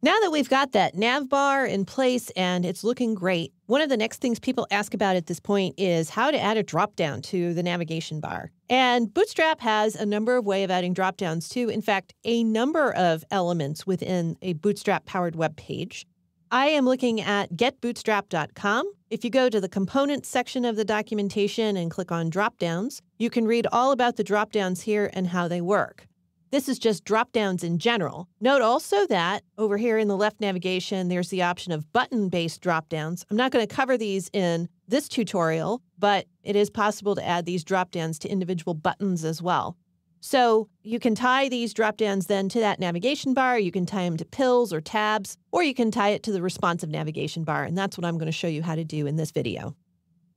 Now that we've got that nav bar in place and it's looking great, one of the next things people ask about at this point is how to add a drop-down to the navigation bar. And Bootstrap has a number of ways of adding drop-downs to, in fact, a number of elements within a Bootstrap-powered web page. I am looking at getbootstrap.com. If you go to the components section of the documentation and click on drop-downs, you can read all about the drop-downs here and how they work. This is just drop-downs in general. Note also that over here in the left navigation, there's the option of button-based drop-downs. I'm not going to cover these in this tutorial, but it is possible to add these drop-downs to individual buttons as well. So you can tie these drop-downs then to that navigation bar. You can tie them to pills or tabs, or you can tie it to the responsive navigation bar, and that's what I'm going to show you how to do in this video.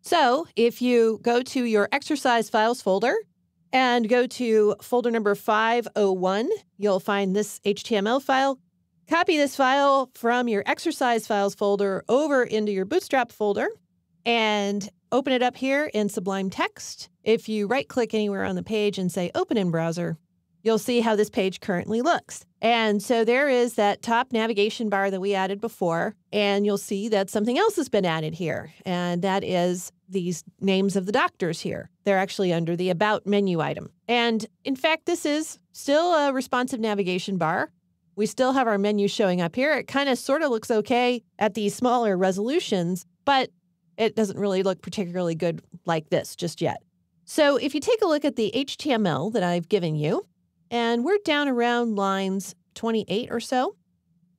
So if you go to your exercise files folder, and go to folder number 501. You'll find this HTML file. Copy this file from your exercise files folder over into your Bootstrap folder and open it up here in Sublime Text. If you right-click anywhere on the page and say Open in Browser, you'll see how this page currently looks. And so there is that top navigation bar that we added before, and you'll see that something else has been added here, and that is these names of the doctors here. They're actually under the About menu item. And in fact, this is still a responsive navigation bar. We still have our menu showing up here. It kind of sort of looks okay at these smaller resolutions, but it doesn't really look particularly good like this just yet. So if you take a look at the HTML that I've given you, and we're down around lines 28 or so.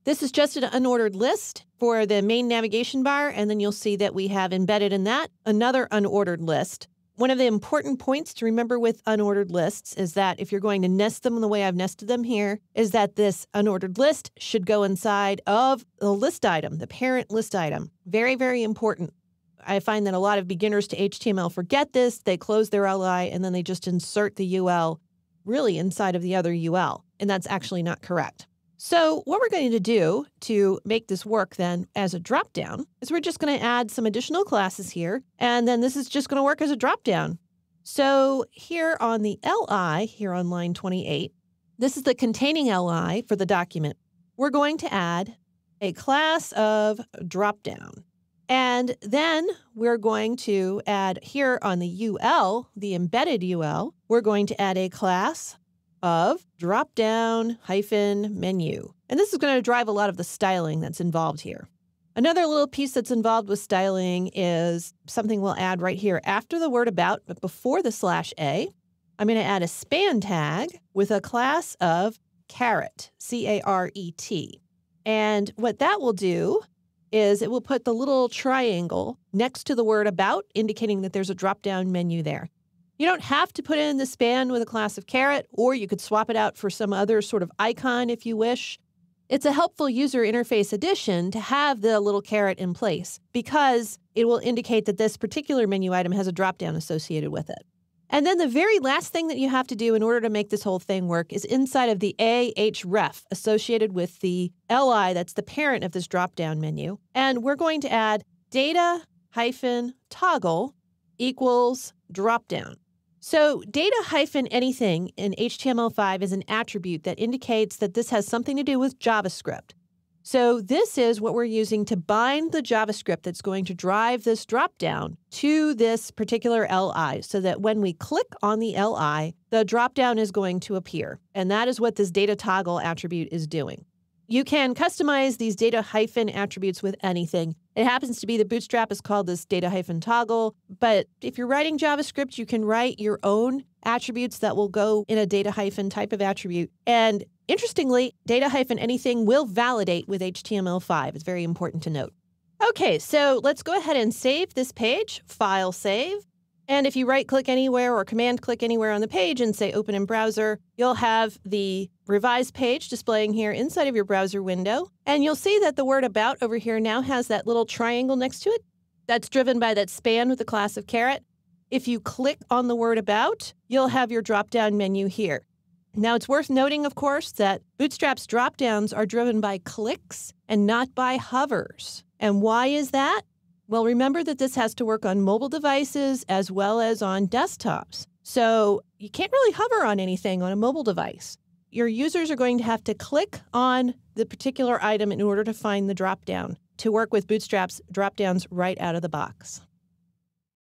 This is just an unordered list for the main navigation bar, and then you'll see that we have embedded in that another unordered list. One of the important points to remember with unordered lists is that if you're going to nest them the way I've nested them here, is that this unordered list should go inside of the list item, the parent list item. Very, very important. I find that a lot of beginners to HTML forget this. They close their LI and then they just insert the UL really inside of the other UL, and that's actually not correct. So what we're going to do to make this work then as a dropdown is we're just going to add some additional classes here, and then this is just going to work as a dropdown. So here on the LI, here on line 28, this is the containing LI for the document. We're going to add a class of dropdown. And then we're going to add here on the UL, the embedded UL, we're going to add a class of dropdown-menu. And this is going to drive a lot of the styling that's involved here. Another little piece that's involved with styling is something we'll add right here after the word about, but before the /a. I'm going to add a span tag with a class of caret, C-A-R-E-T. And what that will do is it will put the little triangle next to the word about, indicating that there's a drop-down menu there. You don't have to put in the span with a class of caret, or you could swap it out for some other sort of icon if you wish. It's a helpful user interface addition to have the little caret in place because it will indicate that this particular menu item has a drop-down associated with it. And then the very last thing that you have to do in order to make this whole thing work is inside of the ahref associated with the LI, that's the parent of this drop-down menu. And we're going to add data-toggle equals drop-down. So data-anything in HTML5 is an attribute that indicates that this has something to do with JavaScript. So this is what we're using to bind the JavaScript that's going to drive this dropdown to this particular LI so that when we click on the LI, the dropdown is going to appear. And that is what this data toggle attribute is doing. You can customize these data hyphen attributes with anything. It happens to be that Bootstrap is called this data hyphen toggle, but if you're writing JavaScript, you can write your own attributes that will go in a data hyphen type of attribute. And interestingly, data hyphen anything will validate with HTML5. It's very important to note. Okay, so let's go ahead and save this page, File Save. And if you right-click anywhere or command-click anywhere on the page and say Open in Browser, you'll have the revised page displaying here inside of your browser window. And you'll see that the word About over here now has that little triangle next to it. That's driven by that span with the class of caret. If you click on the word About, you'll have your drop-down menu here. Now, it's worth noting, of course, that Bootstrap's drop-downs are driven by clicks and not by hovers. And why is that? Well, remember that this has to work on mobile devices as well as on desktops. So you can't really hover on anything on a mobile device. Your users are going to have to click on the particular item in order to find the drop-down to work with Bootstrap's drop-downs right out of the box.